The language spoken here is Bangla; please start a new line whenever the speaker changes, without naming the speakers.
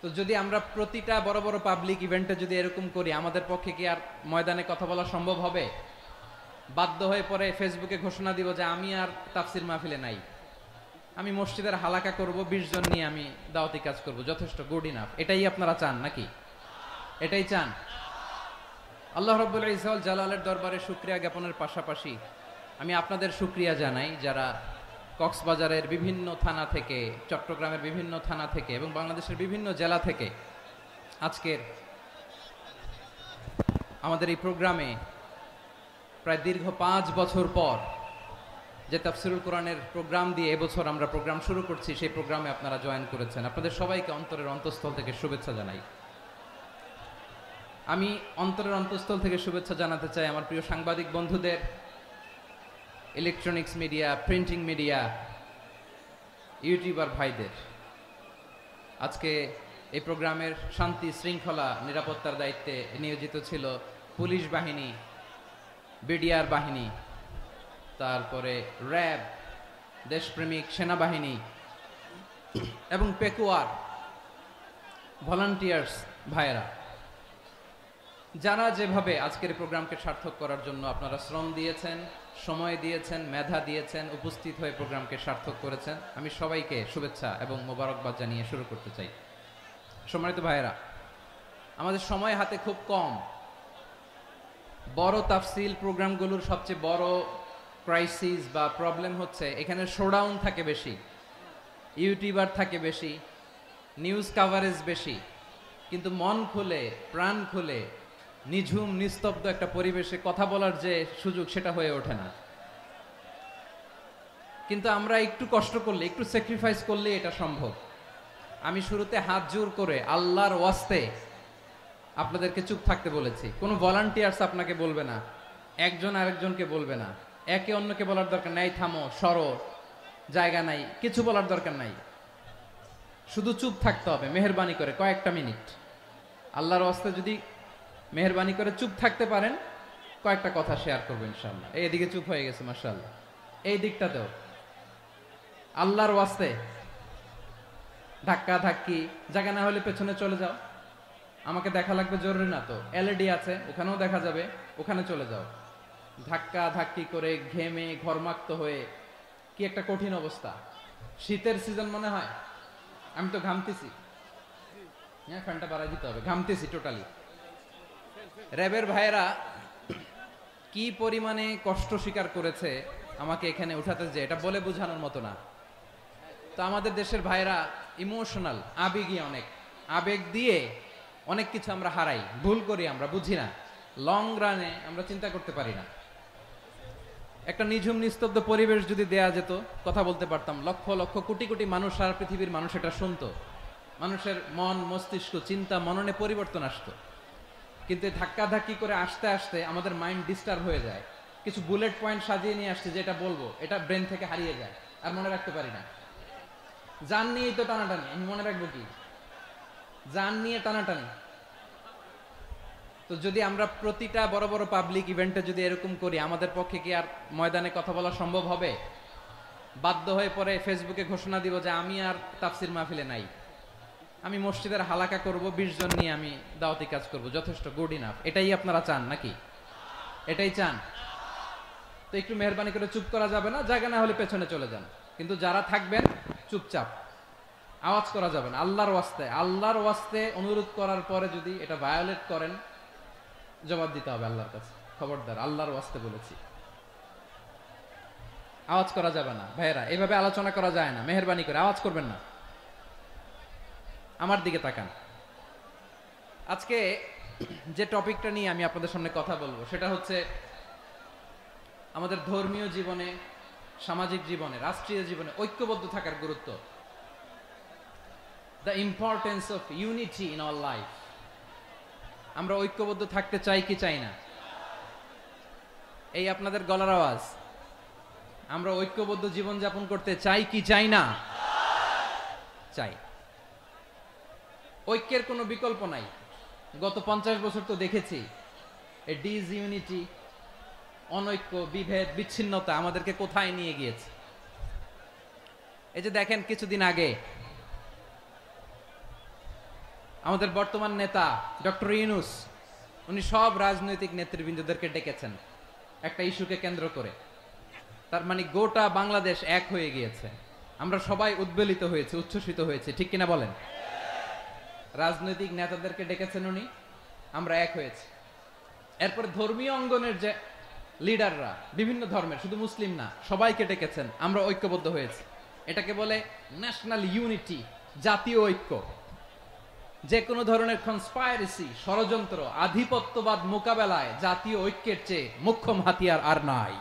তো যদি আমরা প্রতিটা বড় বড় পাবলিক ইভেন্টে যদি এরকম করি, আমাদের পক্ষে কি আর ময়দানে কথা বলা সম্ভব হবে? বাধ্য হয়ে পরে ফেসবুকে ঘোষণা দিব যে আমি আর তাফসির মাহফিলে নাই, আমি মসজিদের হালাকা করব, 20 জন নিয়ে আমি দাওয়াতি কাজ করব, যথেষ্ট, গুড ইনাফ। এটাই আপনারা চান নাকি? এটাই চান? আল্লাহ রাব্বুল ইজ্জত ওয়াল জালালের দরবারে শুকরিয়া জ্ঞাপনের পাশাপাশি আমি আপনাদের শুকরিয়া জানাই, যারা কক্সবাজারের বিভিন্ন থানা থেকে, চট্টগ্রামের বিভিন্ন থানা থেকে এবং বাংলাদেশের বিভিন্ন জেলা থেকে আজকের আমাদের এই প্রোগ্রামে প্রায় দীর্ঘ 5 বছর পর যে তাফসিরুল কোরআনের প্রোগ্রাম দিয়ে এবছর আমরা প্রোগ্রাম শুরু করছি, সেই প্রোগ্রামে আপনারা জয়েন করেছেন। আপনাদের সবাইকে অন্তরের অন্তঃস্থল থেকে শুভেচ্ছা জানাই। আমি অন্তরের অন্তঃস্থল থেকে শুভেচ্ছা জানাতে চাই আমার প্রিয় সাংবাদিক বন্ধুদের, electronics media, printing media, YouTuber ভাইদের। আজকে এই প্রোগ্রামের শান্তি শৃঙ্খলা নিরাপত্তার দায়িত্বে নিয়োজিত ছিল পুলিশ বাহিনী, বিডিআর বাহিনী, তারপরে র্যাব, দেশপ্রেমিক সেনাবাহিনী এবং পেকুয়ার ভলান্টিয়ার্স ভাইয়েরা, যারা যেভাবে আজকের প্রোগ্রামকে সার্থক করার জন্য আপনারা শ্রম দিয়েছেন, সময় দিয়েছেন, মেধা দিয়েছেন, উপস্থিত হয়ে প্রোগ্রামকে সার্থক করেছেন, আমি সবাইকে শুভেচ্ছা এবং মোবারকবাদ জানিয়ে শুরু করতে চাই। সম্মানিত ভাইয়েরা, আমাদের সময় হাতে খুব কম। বড় তাফসিল প্রোগ্রামগুলোর সবচেয়ে বড় ক্রাইসিস বা প্রবলেম হচ্ছে এখানে শোডাউন থাকে বেশি, ইউটিউবার থাকে বেশি, নিউজ কাভারেজ বেশি, কিন্তু মন খুলে, প্রাণ খুলে, নিঝুম নিস্তব্ধ একটা পরিবেশে কথা বলার যে সুযোগ, সেটা হয়ে ওঠে না। কিন্তু আমরা একটু কষ্ট করলে, একটু স্যাক্রিফাইস করলে এটা সম্ভব। আমি শুরুতে হাত জোর করে আল্লাহর ওয়াস্তে আপনাদেরকে চুপ থাকতে বলেছি। কোনো ভলান্টিয়ার্স আপনাকে বলবে না, একজন আরেকজনকে বলবে না, একে অন্যকে বলার দরকার নাই, থামো, সরো, জায়গা নাই, কিছু বলার দরকার নাই, শুধু চুপ থাকতে হবে মেহেরবানি করে কয়েকটা মিনিট। আল্লাহর ওয়াস্তে যদি মেহেরবানি করে চুপ থাকতে পারেন, কয়েকটা কথা শেয়ার করবো ইনশাআল্লাহ। এইদিকে চুপ হয়ে গেছে মাশাআল্লাহ, এই দিকটাতেও আল্লাহর ওয়াস্তে ধাক্কা ধাক্কি, জায়গা না হলে পেছনে চলে যাও, আমাকে দেখা লাগবে জরুরি না তো, এলইডি আছে ওখানেও দেখা যাবে, ওখানে চলে যাও। ধাক্কা ধাক্কি করে ঘেমে ঘরমাক্ত হয়ে কি একটা কঠিন অবস্থা। শীতের সিজন মনে হয়, আমি তো ঘামতেছি, হ্যাঁ ফ্যানটা বাড়াই দিতে হবে, ঘামতেছি টোটালি। র্যাবের ভাইয়েরা কি পরিমাণে কষ্ট স্বীকার করেছে আমাকে এখানে উঠাতে, যে এটা বলে বোঝানোর মতো না। তো আমাদের দেশের ভাইয়েরা ইমোশনাল, আবেগী, অনেক আবেগ দিয়ে অনেক কিছু আমরা হারাই, ভুল করি, আমরা বুঝি না, লং রানে আমরা চিন্তা করতে পারি না। একটা নিঝুম নিস্তব্ধ পরিবেশ যদি দেয়া যেত, কথা বলতে পারতাম, লক্ষ লক্ষ কোটি কোটি মানুষ, সারা পৃথিবীর মানুষ এটা শুনতো, মানুষের মন, মস্তিষ্ক, চিন্তা, মননে পরিবর্তন আসতো। কিন্তু ধাক্কা ধাক্কি করে আসতে আসতে আমাদের মাইন্ড ডিস্টার্ব হয়ে যায়। কিছু বুলেট পয়েন্ট সাজিয়ে নিয়ে আসছে, যেটা বলবো এটা ব্রেন থেকে হারিয়ে যায়, আর মনে রাখতে পারি না। জান নিয়েই তো টানাটানি, আমি মনে রাখবো কি? জান নিয়ে টানাটানি। তো যদি আমরা প্রতিটা বড় বড় পাবলিক ইভেন্টে যদি এরকম করি, আমাদের পক্ষে কি আর ময়দানে কথা বলা সম্ভব হবে? বাধ্য হয়ে পরে ফেসবুকে ঘোষণা দিব যে আমি আর তাফসির মাহফিলে নাই, আমি মসজিদের হালাকা করব, 20 জন নিয়ে আমি দাওয়াতি কাজ করব, যথেষ্ট, গুড ইনাফ। এটাই আপনারা চান নাকি? এটাই চান? তো একটু মেহেরবানি করে চুপ করা যাবে না? জায়গা না হলে পেছনে চলে যান, কিন্তু যারা থাকবেন চুপচাপ, আওয়াজ করা যাবে না। আল্লাহর ওয়াস্তে, আল্লাহর ওয়াস্তে অনুরোধ করার পরে যদি এটা ভায়োলেট করেন, জবাব দিতে হবে আল্লাহর কাছে। খবরদার, আল্লাহর ওয়াস্তে বলেছি, আওয়াজ করা যাবে না। ভাইয়েরা, এভাবে আলোচনা করা যায় না, মেহেরবানি করে আওয়াজ করবেন না। আমার দিকে তাকান। আজকে যে টপিকটা নিয়ে আমি আপনাদের সামনে কথা বলবো, সেটা হচ্ছে আমাদের ধর্মীয় জীবনে, সামাজিক জীবনে, রাষ্ট্রীয় জীবনে ঐক্যবদ্ধ থাকার গুরুত্ব। The importance of unity in our life. আমরা ঐক্যবদ্ধ থাকতে চাই কি চাই না? এই আপনাদের গলার আওয়াজ। আমরা ঐক্যবদ্ধ জীবন যাপন করতে চাই কি চাই না? চাই। ঐক্যের কোনো বিকল্প নাই। গত 50 বছর তো দেখেছি এই ডিসইউনিটি, অনৈক্য, বিভেদ, বিচ্ছিন্নতা আমাদেরকে কোথায় নিয়ে গিয়েছে। এই যে দেখেন, কিছুদিন আগে আমাদের বর্তমান নেতা ডক্টর ইউনূস, উনি সব রাজনৈতিক নেতৃবৃন্দদেরকে ডেকেছেন একটা ইস্যুকে কেন্দ্র করে। তার মানে গোটা বাংলাদেশ এক হয়ে গিয়েছে, আমরা সবাই উদ্বেলিত হয়েছে, উচ্ছ্বসিত হয়েছে, ঠিক কিনা বলেন? রাজনৈতিক নেতাদেরকে ডেকেছেন উনি, আমরা এক হয়েছি। এরপরে ধর্মীয় অঙ্গনের যে লিডাররা, বিভিন্ন ধর্মের, শুধু মুসলিম না, সবাইকে ডেকেছেন, আমরা ঐক্যবদ্ধ হয়েছি। এটাকে বলে ন্যাশনাল ইউনিটি, জাতীয় ঐক্য। যে কোনো ধরনের কনস্পাইরেসি, ষড়যন্ত্র, আধিপত্যবাদ মোকাবেলায় জাতীয় ঐক্যের চেয়ে মোক্ষম হাতিয়ার আর নাই।